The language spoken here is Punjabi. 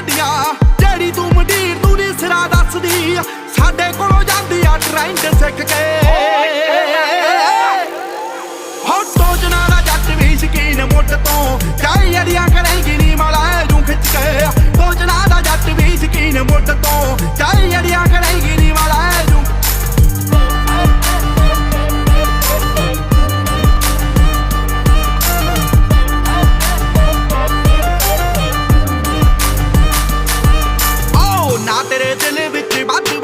ਜਾਂਦੀਆਂ ਜਿਹੜੀ ਤੂੰ ਮੰਡੀਰ ਤੂੰ ਨੀ ਸਿਰਾ ਦੱਸਦੀ ਸਾਡੇ ਕੋਲੋਂ ਜਾਂਦੀ ਆ ਟ੍ਰੈਂਡ ਸਿੱਖ ਕੇ ਹੋ ਟੋਜਣਾ ਦਾ ਜੱਟ ਵੀ ਸ਼ਕੀਨ ਮੁੱਢ ਤੋਂ ਚਾਹੇ ਅੜੀਆਂ ਕਰੇਂਗੀ ਨੀ ਮਲਾ ਜੂ ਖਿੱਚ ਕੇ ਟੋਜਣਾ ਦਾ ਜੱਟ ਵੀ ਸ਼ਕੀਨ ਮੁੱਢ ਤੋਂ